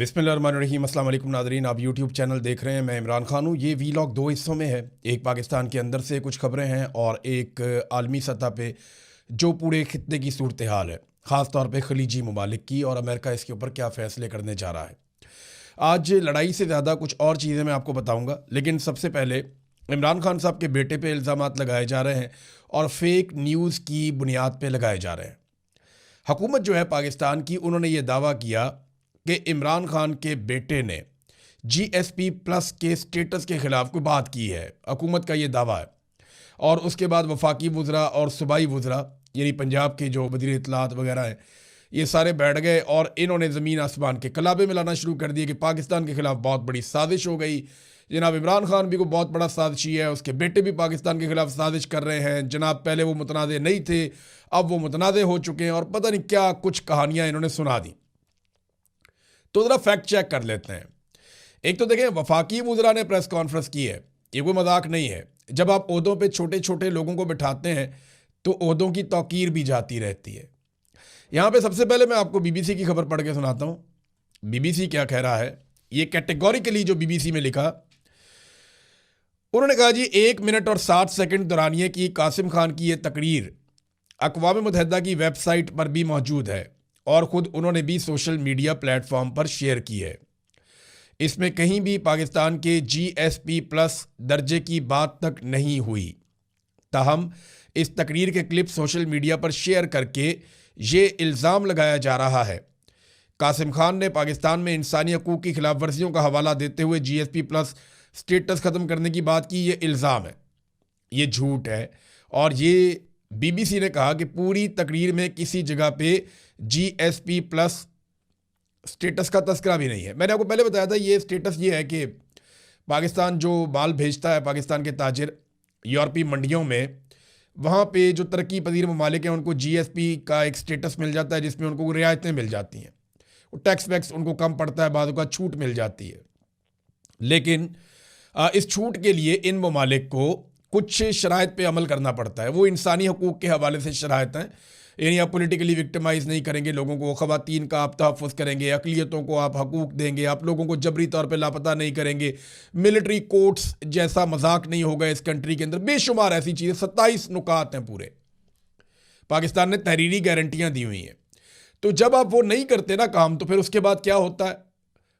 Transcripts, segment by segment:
बिस्मिल्लाहिर्रहमानिर्रहीम। अस्सलाम वालेकुम नाज़रीन, आप यूट्यूब चैनल देख रहे हैं। मैं इमरान खान हूँ। ये वीलॉग दो हिस्सों में है। एक पाकिस्तान के अंदर से कुछ खबरें हैं और एक आलमी सतह पे जो पूरे खित्ते की सूरत हाल है, ख़ास तौर पे खलीजी ममालिक की, और अमेरिका इसके ऊपर क्या फ़ैसले करने जा रहा है। आज लड़ाई से ज़्यादा कुछ और चीज़ें मैं आपको बताऊँगा, लेकिन सबसे पहले इमरान खान साहब के बेटे पे इल्ज़ामात लगाए जा रहे हैं और फेक न्यूज़ की बुनियाद पे लगाए जा रहे हैं। हुकूमत जो है पाकिस्तान की, उन्होंने ये दावा किया कि इमरान खान के बेटे ने GSP प्लस के स्टेटस के ख़िलाफ़ कोई बात की है। हुकूमत का ये दावा है। और उसके बाद वफाकी वज़रा और सूबाई वज़रा, यानी पंजाब के जो वज़ीर इत्तलात वगैरह हैं, ये सारे बैठ गए और इन्होंने ज़मीन आसमान के कलाबे मिलाना शुरू कर दिए कि पाकिस्तान के ख़िलाफ़ बहुत बड़ी साजिश हो गई। जनाब इमरान खान भी को बहुत बड़ा साजिशी है, उसके बेटे भी पाकिस्तान के ख़िलाफ़ साजिश कर रहे हैं। जनाब पहले वो मुतनाज़े नहीं थे, अब वो मुतनाज़े हो चुके हैं, और पता नहीं क्या कुछ कहानियाँ इन्होंने सुना दी। तो ज़रा फैक्ट चेक कर लेते हैं। एक तो देखें, वफाकी वज़रा ने प्रेस कॉन्फ्रेंस की है, ये कोई मजाक नहीं है। जब आप ओहदों पे छोटे छोटे लोगों को बिठाते हैं तो ओहदों की तौकीर भी जाती रहती है। यहाँ पे सबसे पहले मैं आपको BBC की खबर पढ़ के सुनाता हूँ। BBC क्या कह रहा है, ये कैटेगोरिकली जो BBC में लिखा, उन्होंने कहा जी 1 मिनट और 60 सेकंड दौरानिए की कासिम खान की ये तकरीर अक़वाम मुत्तहिदा की वेबसाइट पर भी मौजूद है और ख़ुद उन्होंने भी सोशल मीडिया प्लेटफॉर्म पर शेयर की है। इसमें कहीं भी पाकिस्तान के GSP प्लस दर्जे की बात तक नहीं हुई। ताहम इस तकरीर के क्लिप सोशल मीडिया पर शेयर करके ये इल्ज़ाम लगाया जा रहा है। कासिम खान ने पाकिस्तान में इंसानी हकूक़ की खिलाफ वर्जियों का हवाला देते हुए GSP प्लस स्टेटस ख़त्म करने की बात की। ये इल्ज़ाम है, ये झूठ है। और ये BBC ने कहा कि पूरी तकरीर में किसी जगह पे GSP प्लस स्टेटस का तस्करा भी नहीं है। मैंने आपको पहले बताया था, ये स्टेटस ये है कि पाकिस्तान जो माल भेजता है, पाकिस्तान के ताजिर यूरोपीय मंडियों में, वहाँ पे जो तरक्की पजीर ममालिक हैं उनको GSP का एक स्टेटस मिल जाता है जिसमें उनको रियायतें मिल जाती हैं, वो टैक्स वैक्स उनको कम पड़ता है, बाद का छूट मिल जाती है। लेकिन इस छूट के लिए इन ममालिक को कुछ शराइत पे अमल करना पड़ता है। वो इंसानी हकूक़ के हवाले से शराइत हैं, यानी आप पॉलिटिकली विक्टिमाइज़ नहीं करेंगे लोगों को, ख़वातीन का आप तहफ़्फ़ुज़ करेंगे, अक़लियतों को आप हकूक़ देंगे, आप लोगों को जबरी तौर पे लापता नहीं करेंगे, मिलिट्री कोर्ट्स जैसा मजाक नहीं होगा इस कंट्री के अंदर। बेशुमार ऐसी चीज़ें, 27 नुकात हैं पूरे। पाकिस्तान ने तहरीरी गारंटियाँ दी हुई हैं। तो जब आप वो नहीं करते ना काम, तो फिर उसके बाद क्या होता है,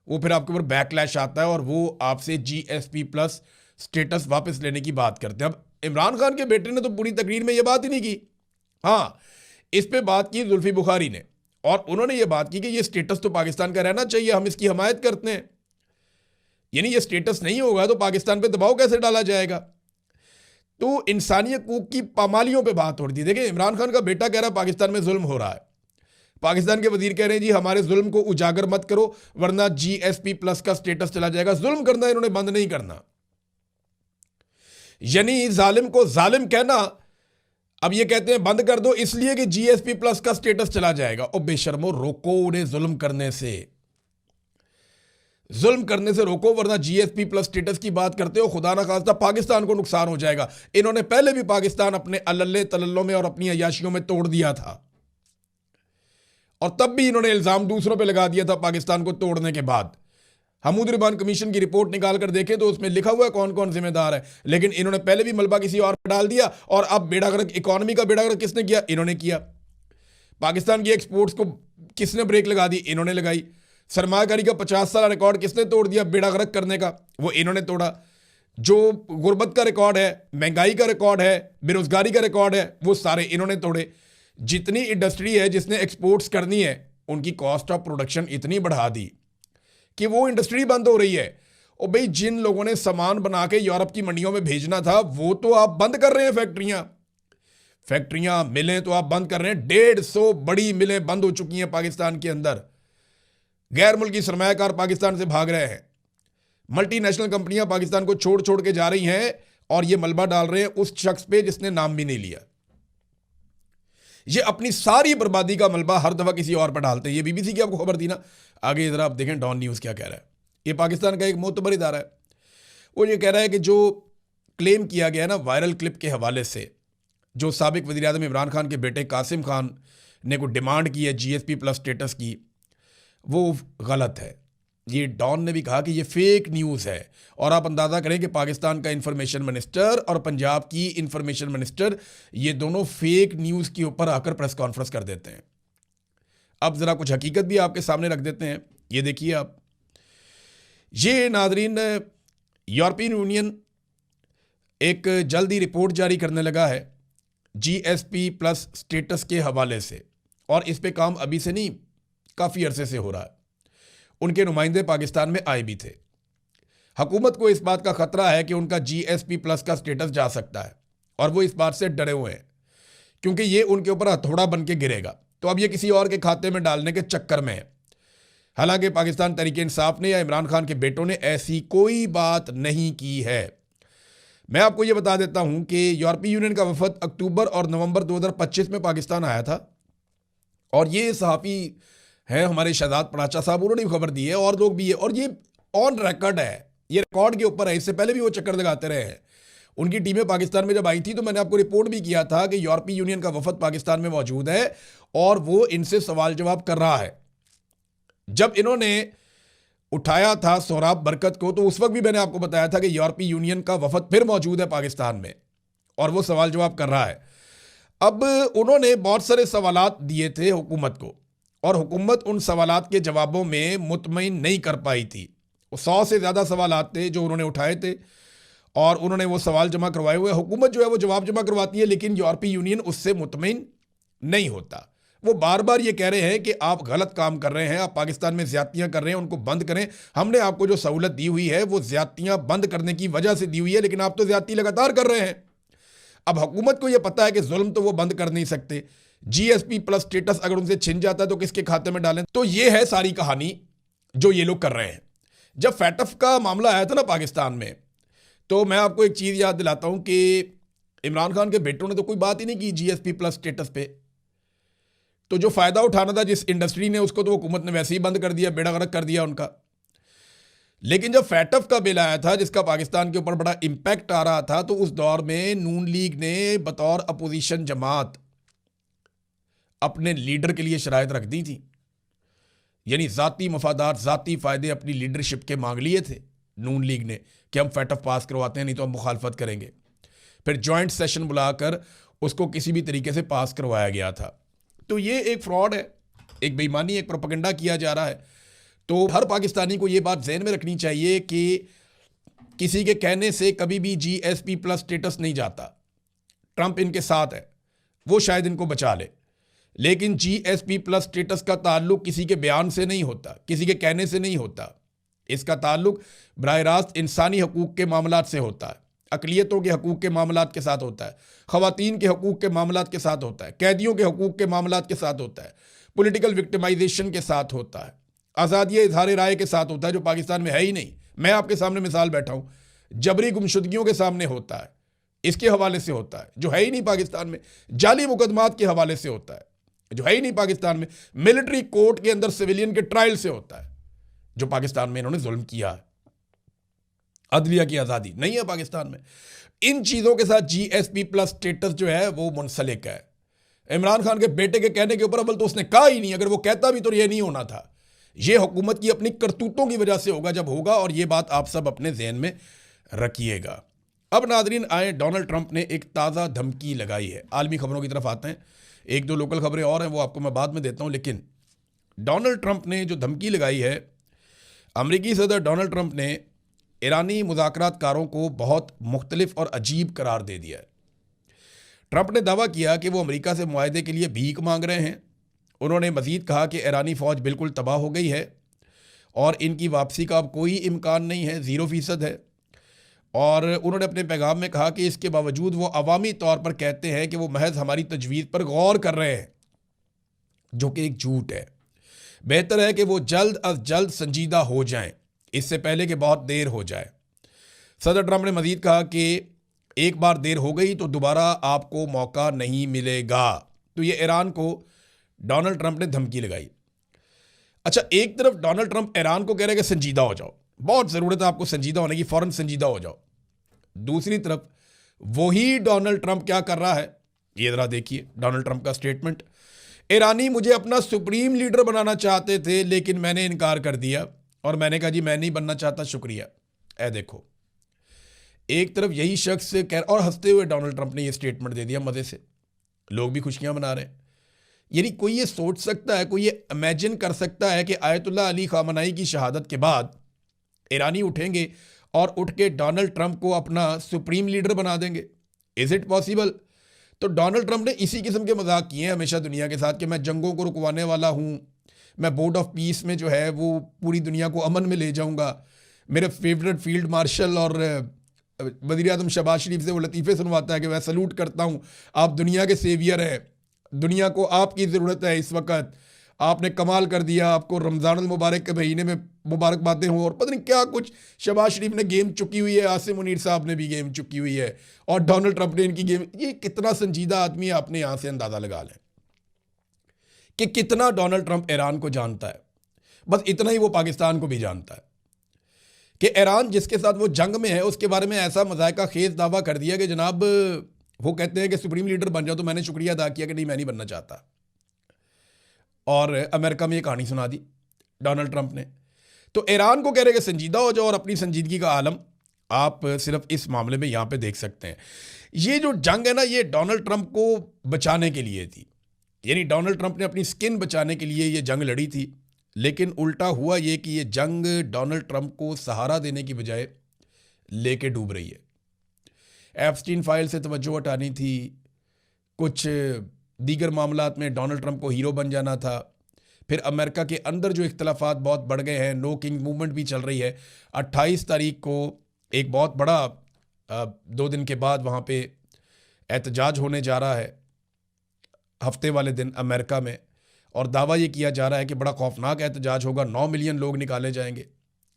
वो फिर आपके ऊपर बैकलैश आता है और वो आपसे GSP प्लस स्टेटस वापस लेने की बात करते हैं। अब इमरान खान के बेटे ने तो पूरी तकरीर में ये बात ही नहीं की। हाँ, इस पे बात की जुल्फी बुखारी ने, और उन्होंने ये बात की कि ये स्टेटस तो पाकिस्तान का रहना चाहिए, हम इसकी हमायत करते हैं। यानी ये स्टेटस नहीं होगा तो पाकिस्तान पे दबाव कैसे डाला जाएगा। तो इंसानी हकूक़ की पामालियों पे बात हो रही थी। देखिए, इमरान खान का बेटा कह रहा है पाकिस्तान में जुल्म हो रहा है, पाकिस्तान के वजीर कह रहे हैं जी हमारे जुल्म को उजागर मत करो वरना GSP प्लस का स्टेटस चला जाएगा। जुल्म करना इन्होंने बंद नहीं करना, यानी जालिम को जालिम कहना अब ये कहते हैं बंद कर दो इसलिए कि GSP प्लस का स्टेटस चला जाएगा। और बेशर्मो, रोको उन्हें जुल्म करने से, जुल्म करने से रोको, वरना GSP प्लस स्टेटस की बात करते हो, खुदा ना खास्ता पाकिस्तान को नुकसान हो जाएगा। इन्होंने पहले भी पाकिस्तान अपने अल्ले तल्लों में और अपनी अयाशियों में तोड़ दिया था, और तब भी इन्होंने इल्ज़ाम दूसरों पे लगा दिया था पाकिस्तान को तोड़ने के बाद। हमूद रिबान कमीशन की रिपोर्ट निकाल कर देखें तो उसमें लिखा हुआ है कौन कौन जिम्मेदार है। लेकिन इन्होंने पहले भी मलबा किसी और पर डाल दिया, और अब बेड़ा गर्क, इकॉनमी का बेड़ा गर्क किसने किया? इन्होंने किया। पाकिस्तान की एक्सपोर्ट्स को किसने ब्रेक लगा दी? इन्होंने लगाई। सरमायाकारी का 50 साल रिकॉर्ड किसने तोड़ दिया बेड़ा गर्क करने का? वो इन्होंने तोड़ा। जो गुर्बत का रिकॉर्ड है, महंगाई का रिकॉर्ड है, बेरोजगारी का रिकॉर्ड है, वो सारे इन्होंने तोड़े। जितनी इंडस्ट्री है जिसने एक्सपोर्ट्स करनी है, उनकी कॉस्ट ऑफ प्रोडक्शन इतनी बढ़ा दी कि वो इंडस्ट्री बंद हो रही है। और भाई, जिन लोगों ने सामान बना के यूरोप की मंडियों में भेजना था, वो तो आप बंद कर रहे हैं। फैक्ट्रियां मिलें तो आप बंद कर रहे हैं। 150 बड़ी मिलें बंद हो चुकी हैं पाकिस्तान के अंदर। गैर मुल्की सरमायाकार पाकिस्तान से भाग रहे हैं। मल्टीनेशनल कंपनियां पाकिस्तान को छोड़ छोड़ के जा रही हैं, और ये मलबा डाल रहे हैं उस शख्स पे जिसने नाम भी नहीं लिया। ये अपनी सारी बर्बादी का मलबा हर दफा किसी और पर डालते हैं। ये BBC की आपको खबर थी ना। आगे जरा आप देखें डॉन न्यूज़ क्या कह रहा है। ये पाकिस्तान का एक मोतबर इदारा है, वो ये कह रहा है कि जो क्लेम किया गया ना वायरल क्लिप के हवाले से, जो साबिक वज़ीर आज़म इमरान खान के बेटे कासिम खान ने को डिमांड की है GSP प्लस स्टेटस की, वो गलत है। ये डॉन ने भी कहा कि ये फेक न्यूज़ है। और आप अंदाज़ा करें कि पाकिस्तान का इंफॉर्मेशन मिनिस्टर और पंजाब की इंफॉर्मेशन मिनिस्टर ये दोनों फेक न्यूज़ के ऊपर आकर प्रेस कॉन्फ्रेंस कर देते हैं। अब ज़रा कुछ हकीकत भी आपके सामने रख देते हैं। ये देखिए आप, ये नाजरीन, यूरोपियन यूनियन एक जल्दी रिपोर्ट जारी करने लगा है GSP प्लस स्टेटस के हवाले से, और इस पे काम अभी से नहीं, काफ़ी अरसे से हो रहा है। उनके नुमाइंदे पाकिस्तान में आए भी थे। हुकूमत को इस बात का खतरा है कि उनका GSP प्लस का स्टेटस जा सकता है, और वो इस बात से डरे हुए हैं क्योंकि ये उनके ऊपर हथौड़ा बन के गिरेगा। तो अब ये किसी और के खाते में डालने के चक्कर में है। हालांकि पाकिस्तान तहरीक इंसाफ ने या इमरान खान के बेटों ने ऐसी कोई बात नहीं की है। मैं आपको ये बता देता हूं कि यूरोपीय यूनियन का वफद अक्टूबर और नवंबर 2025 में पाकिस्तान आया था, और ये सहाफ़ी हैं हमारे शहजाद पराचा साहब, उन्होंने भी खबर दी है, और लोग भी है, और ये ऑन रिकॉर्ड है, ये रिकॉर्ड के ऊपर है। इससे पहले भी वो चक्कर लगाते रहे हैं। उनकी टीमें पाकिस्तान में जब आई थी तो मैंने आपको रिपोर्ट भी किया था कि यूरोपीय यूनियन का वफद पाकिस्तान में मौजूद है और वो इनसे सवाल जवाब कर रहा है। जब इन्होंने उठाया था सोहराब बरकत को, तो उस वक्त भी मैंने आपको बताया था कि यूरोपीय यूनियन का वफद फिर मौजूद है पाकिस्तान में और वो सवाल जवाब कर रहा है। अब उन्होंने बहुत सारे सवालात दिए थे हुकूमत को, और हुकूमत उन सवालात के जवाबों में मुतमईन नहीं कर पाई थी। 100 से ज़्यादा सवालात थे जो उन्होंने उठाए थे, और उन्होंने वो सवाल जमा करवाए हुए। हुकूमत जो है वो जवाब जमा करवाती है, लेकिन यूरोपीय यूनियन उससे मुतमईन नहीं होता। वो बार बार ये कह रहे हैं कि आप गलत काम कर रहे हैं, आप पाकिस्तान में ज़्यादतियाँ कर रहे हैं, उनको बंद करें। हमने आपको जो सहूलत दी हुई है वो ज़्यादतियाँ बंद करने की वजह से दी हुई है, लेकिन आप तो ज़्यादती लगातार कर रहे हैं। अब हुकूमत को ये पता है कि जुल्म तो वो बंद कर नहीं सकते। GSP प्लस स्टेटस अगर उनसे छिन जाता है तो किसके खाते में डालें? तो ये है सारी कहानी जो ये लोग कर रहे हैं। जब फैटफ का मामला आया था ना पाकिस्तान में, तो मैं आपको एक चीज़ याद दिलाता हूं कि इमरान खान के बेटों ने तो कोई बात ही नहीं की GSP प्लस स्टेटस पे। तो जो फ़ायदा उठाना था जिस इंडस्ट्री ने, उसको तो हुकूमत ने वैसे ही बंद कर दिया, बेड़ा गर्क कर दिया उनका। लेकिन जब फैटफ का बिल आया था जिसका पाकिस्तान के ऊपर बड़ा इम्पैक्ट आ रहा था, तो उस दौर में नून लीग ने बतौर अपोजिशन जमात अपने लीडर के लिए शराइत रख दी थी। यानी ज़ाती मफादात, ज़ाती फ़ायदे अपनी लीडरशिप के मांग लिए थे नून लीग ने कि हम फैटफ पास करवाते हैं, नहीं तो हम मुखालफत करेंगे। फिर जॉइंट सेशन बुलाकर उसको किसी भी तरीके से पास करवाया गया था। तो ये एक फ्रॉड है, एक बेईमानी, एक प्रोपेगेंडा किया जा रहा है। तो हर पाकिस्तानी को ये बात ज़हन में रखनी चाहिए कि किसी के कहने से कभी भी GSP प्लस स्टेटस नहीं जाता। ट्रंप इनके साथ है, वो शायद इनको बचा ले, लेकिन GSP प्लस स्टेटस का ताल्लुक किसी के बयान से नहीं होता, किसी के कहने से नहीं होता। इसका ताल्लुक बराह रास्त इंसानी हकूक़ के मामलात से होता है, अक़लियतों के हकूक़ के मामलात के साथ होता है, ख़वातीन के हकूक़ के मामलात के साथ होता है, कैदियों के हकूक़ के मामलात के साथ होता है, पॉलिटिकल विक्टिमाइजेशन के साथ होता है, आज़ादी इज़हार राय के साथ होता है जो पाकिस्तान में है ही नहीं। मैं आपके सामने मिसाल बैठा हूँ, जबरी गुमशुदगियों के सामने होता है, इसके हवाले से होता है जो है ही नहीं पाकिस्तान में। जाली मुकदमात के हवाले से होता है जो है ही नहीं पाकिस्तान में। मिलिट्री कोर्ट के अंदर सिविलियन के ट्रायल से होता है जो पाकिस्तान में इन्होंने जुल्म किया है। अदलिया की आज़ादी नहीं है पाकिस्तान में। इन चीज़ों के साथ GSP प्लस स्टेटस जो है वो मुंसलिक है। इमरान खान के बेटे के कहने के ऊपर अव्वल तो उसने कहा ही नहीं, अगर वो कहता भी तो ये नहीं होना था। ये हुकूमत की अपनी करतूतों की वजह से होगा जब होगा, और ये बात आप सब अपने जहन में रखिएगा। अब नाजरीन आए, डोनाल्ड ट्रंप ने एक ताज़ा धमकी लगाई है। आलमी खबरों की तरफ आते हैं, एक दो लोकल खबरें और हैं वो आपको मैं बाद में देता हूं। लेकिन डोनाल्ड ट्रंप ने जो धमकी लगाई है, अमरीकी सदर डोनाल्ड ट्रंप ने ईरानी मुज़ाकरातकारों को बहुत मुख्तलिफ और अजीब करार दे दिया है। ट्रंप ने दावा किया कि वो अमेरिका से मुआहदे के लिए भीख मांग रहे हैं। उन्होंने मज़ीद कहा कि ईरानी फ़ौज बिल्कुल तबाह हो गई है और इनकी वापसी का अब कोई इम्कान नहीं है, 0% है। और उन्होंने अपने पैगाम में कहा कि इसके बावजूद वो अवामी तौर पर कहते हैं कि वो महज हमारी तजवीज़ पर गौर कर रहे हैं, जो कि एक झूठ है। बेहतर है कि वो जल्द अज जल्द संजीदा हो जाएं, इससे पहले कि बहुत देर हो जाए। सदर ट्रंप ने मज़ीद कहा कि एक बार देर हो गई तो दोबारा आपको मौका नहीं मिलेगा। तो ये ईरान को डोनाल्ड ट्रंप ने धमकी लगाई। अच्छा, एक तरफ डोनाल्ड ट्रंप ईरान को कह रहे हैं कि संजीदा हो जाओ, बहुत ज़रूरत है आपको संजीदा होने की, फ़ौरन संजीदा हो जाओ। दूसरी तरफ वही डोनाल्ड ट्रंप क्या कर रहा है, ये ज़रा देखिए डोनाल्ड ट्रंप का स्टेटमेंट। ईरानी मुझे अपना सुप्रीम लीडर बनाना चाहते थे लेकिन मैंने इनकार कर दिया। और मैंने कहा जी मैं नहीं बनना चाहता, शुक्रिया। ए देखो, एक तरफ यही शख्स कह, और हंसते हुए डोनाल्ड ट्रंप ने ये स्टेटमेंट दे दिया मज़े से, लोग भी खुशियां मना रहे हैं। यानी कोई ये सोच सकता है, कोई ये इमेजिन कर सकता है कि आयतुल्लाह अली खामनाई की शहादत के बाद ईरानी उठेंगे और उठ के डोनाल्ड ट्रंप को अपना सुप्रीम लीडर बना देंगे? Is it possible? तो डोनाल्ड ट्रंप ने इसी किस्म के मजाक किए हैं हमेशा दुनिया के साथ कि मैं जंगों को रुकवाने वाला हूँ, मैं बोर्ड ऑफ पीस में जो है वो पूरी दुनिया को अमन में ले जाऊँगा, मेरे फेवरेट फील्ड मार्शल और वज़ीर आज़म शहबाज शरीफ से वो लतीफ़े सुनवाता है कि मैं सलूट करता हूँ, आप दुनिया के सेवियर हैं, दुनिया को आपकी ज़रूरत है इस वक्त, आपने कमाल कर दिया, आपको रमज़ान मुबारक के महीने में मुबारकबादें हों, और पता नहीं क्या कुछ शहबाज शरीफ ने गेम चुकी हुई है, आसिम मुनीर साहब ने भी गेम चुकी हुई है, और डोनाल्ड ट्रंप ने इनकी गेम। ये कितना संजीदा आदमी है, आपने यहाँ से अंदाज़ा लगा लें कि कितना डोनाल्ड ट्रंप ईरान को जानता है। बस इतना ही वो पाकिस्तान को भी जानता है कि ईरान जिसके साथ वो जंग में है उसके बारे में ऐसा मज़ायका खेज दावा कर दिया कि जनाब वो कहते हैं कि सुप्रीम लीडर बन जाओ, तो मैंने शुक्रिया अदा किया कि नहीं, मैं नहीं बनना चाहता। और अमेरिका में ये कहानी सुना दी डोनाल्ड ट्रंप ने। तो ईरान को कह रहे कि संजीदा हो जाओ, और अपनी संजीदगी का आलम आप सिर्फ इस मामले में यहाँ पे देख सकते हैं। ये जो जंग है ना, ये डोनाल्ड ट्रंप को बचाने के लिए थी, यानी डोनाल्ड ट्रंप ने अपनी स्किन बचाने के लिए ये जंग लड़ी थी। लेकिन उल्टा हुआ ये कि ये जंग डोनाल्ड ट्रंप को सहारा देने की बजाय लेके डूब रही है। एप्स्टीन फाइल से तवज्जो हटानी थी, कुछ दीगर मामलात में डोनाल्ड ट्रंप को हीरो बन जाना था, फिर अमेरिका के अंदर जो इख्तलाफात बहुत बढ़ गए हैं, नो किंग मूवमेंट भी चल रही है। 28 तारीख को एक बहुत बड़ा 2 दिन के बाद वहाँ पे एहतजाज होने जा रहा है, हफ्ते वाले दिन अमेरिका में, और दावा ये किया जा रहा है कि बड़ा खौफनाक एहतजाज होगा, 9 मिलियन लोग निकाले जाएंगे।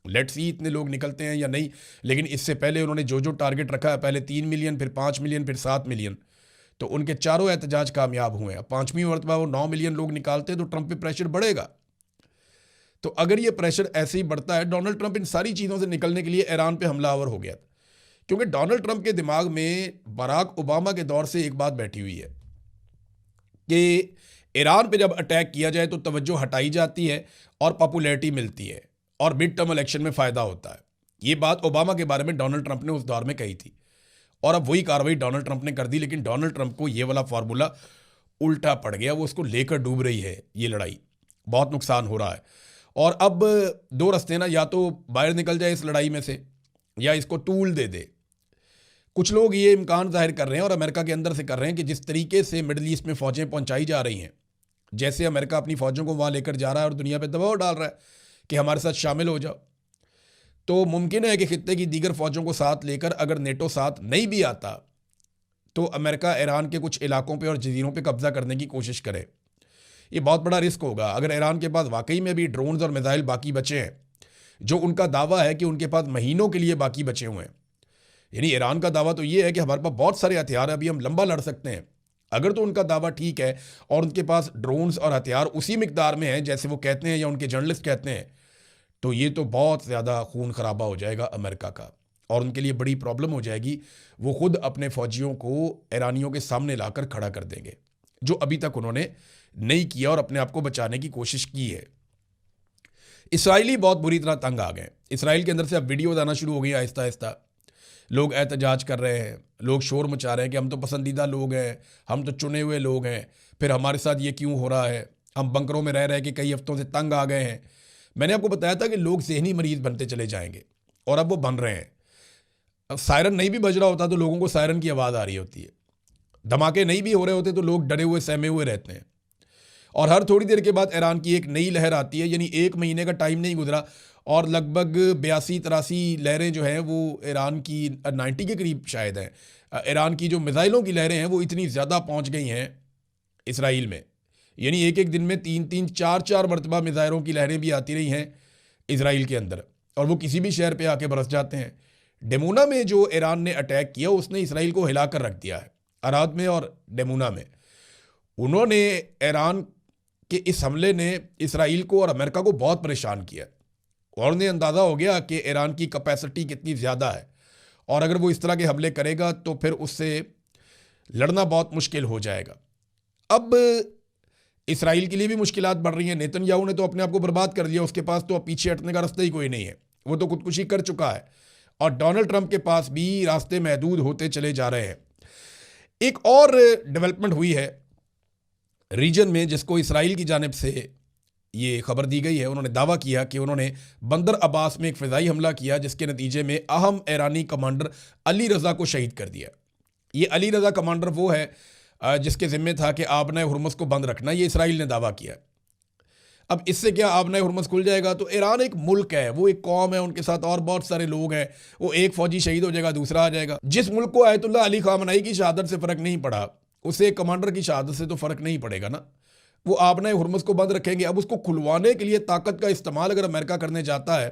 लेट्स सी इतने लोग निकलते हैं या नहीं, लेकिन इससे पहले उन्होंने जो टारगेट रखा है, पहले 3 मिलियन, फिर 5 मिलियन, फिर 7 मिलियन, तो उनके चारों एहतजाज कामयाब हुए हैं। 5वीं मरतबा वो 9 मिलियन लोग निकालते हैं तो ट्रंप पे प्रेशर बढ़ेगा। तो अगर ये प्रेशर ऐसे ही बढ़ता है, डोनाल्ड ट्रंप इन सारी चीज़ों से निकलने के लिए ईरान पे हमलावर हो गया था, क्योंकि डोनाल्ड ट्रंप के दिमाग में बराक ओबामा के दौर से एक बात बैठी हुई है कि ईरान पे जब अटैक किया जाए तो तवज्जो हटाई जाती है और पॉपुलैरिटी मिलती है और मिड टर्म इलेक्शन में फ़ायदा होता है। ये बात ओबामा के बारे में डोनाल्ड ट्रंप ने उस दौर में कही थी, और अब वही कार्रवाई डोनाल्ड ट्रंप ने कर दी। लेकिन डोनाल्ड ट्रंप को ये वाला फार्मूला उल्टा पड़ गया, वो उसको लेकर डूब रही है ये लड़ाई, बहुत नुकसान हो रहा है। और अब 2 रास्ते ना, या तो बाहर निकल जाए इस लड़ाई में से या इसको टूल दे दे। कुछ लोग ये इम्कान जाहिर कर रहे हैं और अमेरिका के अंदर से कर रहे हैं कि जिस तरीके से मिडल ईस्ट में फ़ौजें पहुंचाई जा रही हैं, जैसे अमेरिका अपनी फ़ौजों को वहाँ लेकर जा रहा है और दुनिया पे दबाव डाल रहा है कि हमारे साथ शामिल हो जाओ, तो मुमकिन है कि खित्ते की दीगर फ़ौजों को साथ लेकर अगर नेटो साथ नहीं भी आता तो अमेरिका ईरान के कुछ इलाकों पे और जजीरों पे कब्ज़ा करने की कोशिश करे। ये बहुत बड़ा रिस्क होगा। अगर ईरान के पास वाकई में भी ड्रोन्स और मिसाइल बाकी बचे हैं, जो उनका दावा है कि उनके पास महीनों के लिए बाकी बचे हुए हैं, यानी ईरान का दावा तो ये है कि हमारे पास बहुत सारे हथियार है, अभी हम लंबा लड़ सकते हैं। अगर तो उनका दावा ठीक है और उनके पास ड्रोन्स और हथियार उसी मिकदार में हैं जैसे वो कहते हैं या उनके जर्नलिस्ट कहते हैं, तो ये तो बहुत ज़्यादा खून खराबा हो जाएगा अमेरिका का, और उनके लिए बड़ी प्रॉब्लम हो जाएगी। वो खुद अपने फ़ौजियों को ईरानियों के सामने लाकर खड़ा कर देंगे, जो अभी तक उन्होंने नहीं किया और अपने आप को बचाने की कोशिश की है। इसराइली बहुत बुरी तरह तंग आ गए। इसराइल के अंदर से अब वीडियोज़ आना शुरू हो गई आहिस्ता आहिस्ता, लोग एहतजाज कर रहे हैं, लोग शोर मचा रहे हैं कि हम तो पसंदीदा लोग हैं, हम तो चुने हुए लोग हैं, फिर हमारे साथ ये क्यों हो रहा है, हम बंकरों में रह रहे कि कई हफ्तों से तंग आ गए हैं। मैंने आपको बताया था कि लोग ज़हनी मरीज़ बनते चले जाएंगे, और अब वो बन रहे हैं। अब सायरन नहीं भी बज रहा होता तो लोगों को सायरन की आवाज़ आ रही होती है, धमाके नहीं भी हो रहे होते तो लोग डरे हुए सहमे हुए रहते हैं, और हर थोड़ी देर के बाद ईरान की एक नई लहर आती है। यानी 1 महीने का टाइम नहीं गुजरा और लगभग 82-83 लहरें जो हैं वो ईरान की 90 के करीब शायद हैं। ईरान की जो मिसाइलों की लहरें हैं वो इतनी ज़्यादा पहुंच गई हैं इसराइल में, यानी एक एक दिन में 3-3, 4-4 मरतबा मिसाइलों की लहरें भी आती रही हैं इसराइल के अंदर, और वो किसी भी शहर पे आके बरस जाते हैं। डेमोना में जो ईरान ने अटैक किया उसने इसराइल को हिला कर रख दिया है, अराद में और डेमोना में। उन्होंने ईरान के इस हमले ने इसराइल को और अमेरिका को बहुत परेशान किया, और उन्हें अंदाज़ा हो गया कि ईरान की कैपेसिटी कितनी ज़्यादा है, और अगर वो इस तरह के हमले करेगा तो फिर उससे लड़ना बहुत मुश्किल हो जाएगा। अब इसराइल के लिए भी मुश्किलात बढ़ रही हैं। नेतन्याहू ने तो अपने आप को बर्बाद कर दिया, उसके पास तो अब पीछे हटने का रास्ता ही कोई नहीं है, वो तो खुदकुशी कर चुका है। और डोनाल्ड ट्रंप के पास भी रास्ते महदूद होते चले जा रहे हैं। एक और डेवलपमेंट हुई है रीजन में, जिसको इसराइल की जानिब से ये खबर दी गई है। उन्होंने दावा किया कि उन्होंने बंदर अब्बास में एक फ़िज़ाई हमला किया, जिसके नतीजे में अहम ईरानी कमांडर अली रज़ा को शहीद कर दिया। ये अली रज़ा कमांडर वो है जिसके ज़िम्मे था कि आबना हुर्मुज़ को बंद रखना, ये इसराइल ने दावा किया। अब इससे क्या आबना हुर्मुज़ खुल जाएगा? तो ईरान एक मुल्क है, वो एक कौम है, उनके साथ और बहुत सारे लोग हैं। वो एक फ़ौजी शहीद हो जाएगा, दूसरा आ जाएगा। जिस मुल्क को आयतुल्लाह अली ख़ामनई की शहादत से फ़र्क नहीं पड़ा, उसे कमांडर की शहादत से तो फ़र्क नहीं पड़ेगा ना। वो आबना हुर्मुज़ को बंद रखेंगे। अब उसको खुलवाने के लिए ताकत का इस्तेमाल अगर अमेरिका करने जाता है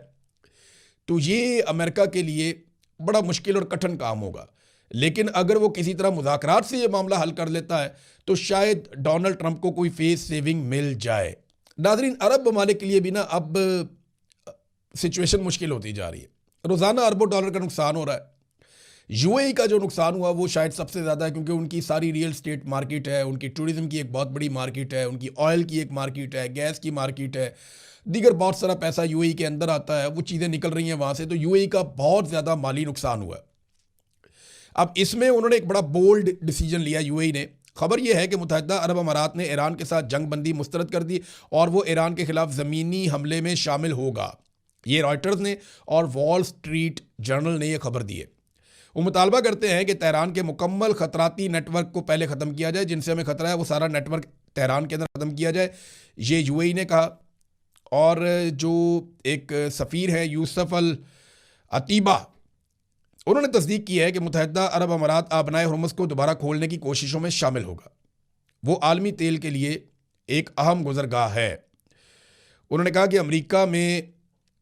तो ये अमेरिका के लिए बड़ा मुश्किल और कठिन काम होगा। लेकिन अगर वो किसी तरह मुज़ाकरात से ये मामला हल कर लेता है तो शायद डोनाल्ड ट्रंप को कोई फेस सेविंग मिल जाए। नाज़रीन, अरब ममालिक के लिए भी ना अब सिचुएशन मुश्किल होती जा रही है। रोज़ाना अरबों डॉलर का नुकसान हो रहा है। यूएई का जो नुकसान हुआ वो शायद सबसे ज़्यादा है, क्योंकि उनकी सारी रियल स्टेट मार्केट है, उनकी टूरिज़्म की एक बहुत बड़ी मार्केट है, उनकी ऑयल की एक मार्केट है, गैस की मार्केट है, दीगर बहुत सारा पैसा यूएई के अंदर आता है, वो चीज़ें निकल रही हैं वहाँ से। तो यूएई का बहुत ज़्यादा माली नुकसान हुआ है। अब इसमें उन्होंने एक बड़ा बोल्ड डिसीजन लिया यूएई ने। खबर यह है कि मुत्तहिदा अरब अमारात ने ईरान के साथ जंग बंदी मुस्तरद कर दी और वो ईरान के खिलाफ ज़मीनी हमले में शामिल होगा। ये रॉयटर्स ने और वॉल स्ट्रीट जर्नल ने यह खबर दी है। वो मुतालबा करते हैं कि तेहरान के मुकम्मल ख़तराती नेटवर्क को पहले ख़त्म किया जाए, जिनसे हमें ख़तरा है वो सारा नेटवर्क तेहरान के अंदर ख़त्म किया जाए, ये यूएई ने कहा। और जो एक सफ़ीर है यूसुफ अल अतीबा, उन्होंने तस्दीक की है कि मुत्तहिदा अरब अमारात आबनाए हुर्मुज़ को दोबारा खोलने की कोशिशों में शामिल होगा। वो आलमी तेल के लिए एक अहम गुज़रगाह है। उन्होंने कहा कि अमेरिका में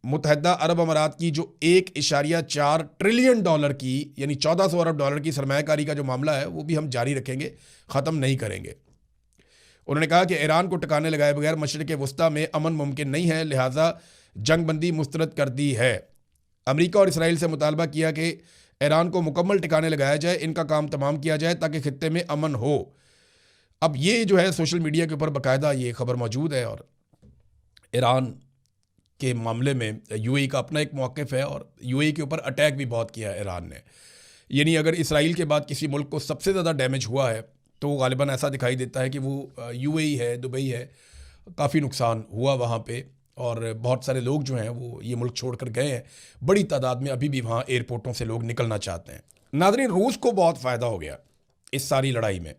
मुत्तहिदा अरब अमारात की जो 1.4 ट्रिलियन डॉलर की यानी 1400 अरब डॉलर की सरमायाकारी का जो मामला है वो भी हम जारी रखेंगे, ख़त्म नहीं करेंगे। उन्होंने कहा कि ईरान को टिकाने लगाए बगैर मशरिक़ वस्ता में अमन मुमकिन नहीं है, लिहाजा जंग बंदी मुस्तरद कर दी है। अमेरिका और इसराइल से मुतालबा किया कि ईरान को मुकम्मल टिकाने लगाया जाए, इनका काम तमाम किया जाए ताकि खित्ते में अमन हो। अब ये जो है सोशल मीडिया के ऊपर बाकायदा ये खबर मौजूद है। और ईरान के मामले में यूएई का अपना एक मौक़िफ़ है और यूएई के ऊपर अटैक भी बहुत किया है ईरान ने। यानी अगर इसराइल के बाद किसी मुल्क को सबसे ज़्यादा डैमेज हुआ है तो गालिबन ऐसा दिखाई देता है कि वो यूएई है, दुबई है। काफ़ी नुकसान हुआ वहाँ पे और बहुत सारे लोग जो हैं वो ये मुल्क छोड़कर गए हैं। बड़ी तादाद में अभी भी वहाँ एयरपोर्टों से लोग निकलना चाहते हैं। नाज़रीन, रूस को बहुत फ़ायदा हो गया इस सारी लड़ाई में।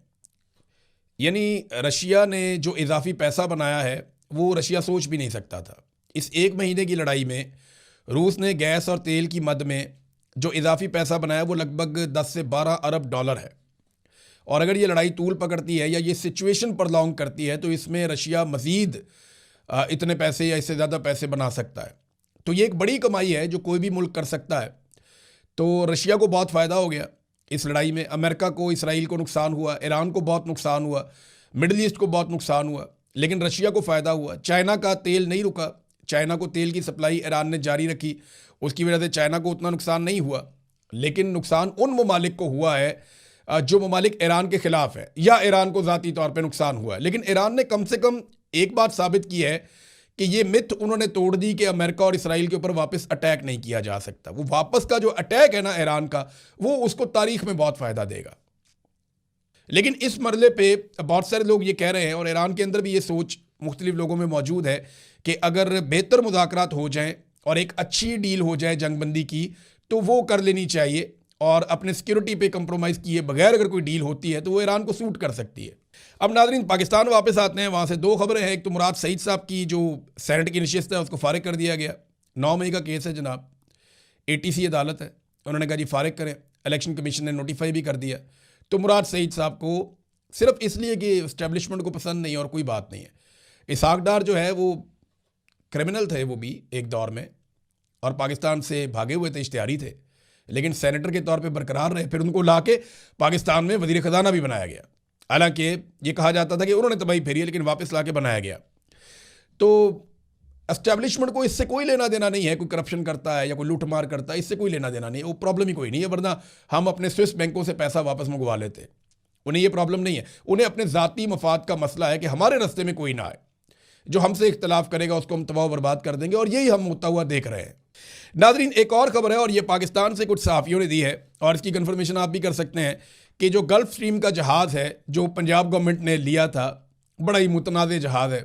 यानी रशिया ने जो इजाफी पैसा बनाया है वो रशिया सोच भी नहीं सकता था। इस एक महीने की लड़ाई में रूस ने गैस और तेल की मद में जो इजाफी पैसा बनाया वो लगभग 10 से 12 अरब डॉलर है। और अगर ये लड़ाई तूल पकड़ती है या ये सिचुएशन प्रलॉन्ग करती है तो इसमें रशिया मज़ीद इतने पैसे या इससे ज़्यादा पैसे बना सकता है। तो ये एक बड़ी कमाई है जो कोई भी मुल्क कर सकता है। तो रशिया को बहुत फ़ायदा हो गया इस लड़ाई में। अमेरिका को, इसराइल को नुकसान हुआ, ईरान को बहुत नुकसान हुआ, मिडल ईस्ट को बहुत नुकसान हुआ, लेकिन रशिया को फ़ायदा हुआ। चाइना का तेल नहीं रुका, चाइना को तेल की सप्लाई ईरान ने जारी रखी, उसकी वजह से चाइना को उतना नुकसान नहीं हुआ। लेकिन नुकसान उन ममालिक को हुआ है जो ममालिक ईरान के ख़िलाफ़ है या ईरान को ज़ाती तौर पर नुकसान हुआ है। लेकिन ईरान ने कम से कम एक बात साबित की है कि ये मिथ उन्होंने तोड़ दी कि अमेरिका और इसराइल के ऊपर वापस अटैक नहीं किया जा सकता। वो वापस का जो अटैक है ना ईरान का, वो उसको तारीख में बहुत फ़ायदा देगा। लेकिन इस मरले पे बहुत सारे लोग ये कह रहे हैं और ईरान के अंदर भी ये सोच मुख्तलिफ लोगों में मौजूद है कि अगर बेहतर मुज़ाकरात हो जाएं और एक अच्छी डील हो जाए जंगबंदी की तो वो कर लेनी चाहिए। और अपने सिक्योरिटी पे कंप्रोमाइज़ किए बगैर अगर कोई डील होती है तो वो ईरान को सूट कर सकती है। अब नाज़रीन, पाकिस्तान वापस आते हैं। वहाँ से दो खबरें हैं। एक तो मुराद सईद साहब की जो सेनेट की नशिस्त है उसको फ़ारिग कर दिया गया। 9 मई का केस है जनाब, ATC अदालत है, उन्होंने कहा जी फ़ारिग करें। इलेक्शन कमीशन ने नोटिफाई भी कर दिया। तो मुराद सईद साहब को सिर्फ इसलिए कि इस्टेब्लिशमेंट को पसंद नहीं और कोई बात नहीं है। इसहाक डार जो है वो क्रिमिनल थे, वो भी एक दौर में, और पाकिस्तान से भागे हुए थे, इश्तिहारी थे, लेकिन सेनेटर के तौर पे बरकरार रहे। फिर उनको लाके पाकिस्तान में वज़ीर ख़ज़ाना भी बनाया गया। हालांकि ये कहा जाता था कि उन्होंने तबाही फेरी, लेकिन वापस लाके बनाया गया। तो एस्टेब्लिशमेंट को इससे कोई लेना देना नहीं है, कोई करप्शन करता है या कोई लूट मार करता है, इससे कोई लेना देना नहीं है, वो प्रॉब्लम ही कोई नहीं है। वरना हम अपने स्विस बैंकों से पैसा वापस मंगवा लेते, उन्हें ये प्रॉब्लम नहीं है। उन्हें अपने ज़ाती मफाद का मसला है कि हमारे रास्ते में कोई ना आए, जो हमसे इख्तलाफ करेगा उसको हम तबाह बर्बाद कर देंगे, और यही हम होता हुआ देख रहे हैं। नाज़रीन, एक और खबर है और ये पाकिस्तान से कुछ सहाफ़ियों ने दी है और इसकी कन्फर्मेशन आप भी कर सकते हैं कि जो गल्फ स्ट्रीम का जहाज़ है जो पंजाब गवर्नमेंट ने लिया था, बड़ा ही मुतनाज़ जहाज़ है,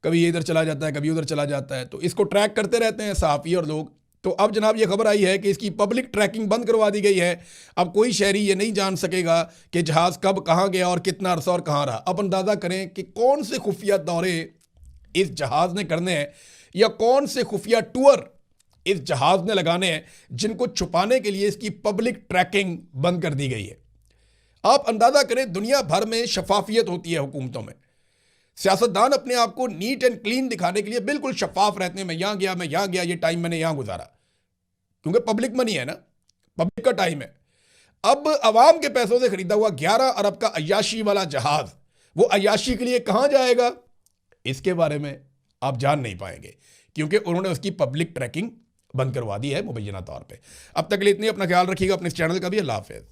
कभी ये इधर चला जाता है कभी उधर चला जाता है, तो इसको ट्रैक करते रहते हैं सहाफ़ी और लोग। तो अब जनाब ये खबर आई है कि इसकी पब्लिक ट्रैकिंग बंद करवा दी गई है। अब कोई शहरी ये नहीं जान सकेगा कि जहाज़ कब कहाँ गया और कितना अरसा और कहाँ रहा। अब अंदाज़ा करें कि कौन से खुफिया दौरे इस जहाज़ ने करने हैं या कौन से खुफिया टूर इस जहाज़ ने लगाने हैं जिनको छुपाने के लिए इसकी पब्लिक ट्रैकिंग बंद कर दी गई है। आप अंदाज़ा करें, दुनिया भर में शफाफियत होती है हुकूमतों में। सियासतदान अपने आप को नीट एंड क्लीन दिखाने के लिए बिल्कुल शफाफ रहते हैं, मैं यहाँ गया, ये टाइम मैंने यहाँ गुजारा, क्योंकि पब्लिक मनी है ना, पब्लिक का टाइम है। अब अवाम के पैसों से खरीदा हुआ 11 अरब का अय्याशी वाला जहाज, वो अय्याशी के लिए कहाँ जाएगा, इसके बारे में आप जान नहीं पाएंगे, क्योंकि उन्होंने उसकी पब्लिक ट्रैकिंग बंद करवा दी है मुबैना तौर पे। अब तक के लिए इतनी, अपना ख्याल रखिएगा, अपने इस चैनल का भी। अल्लाह हाफ़िज़।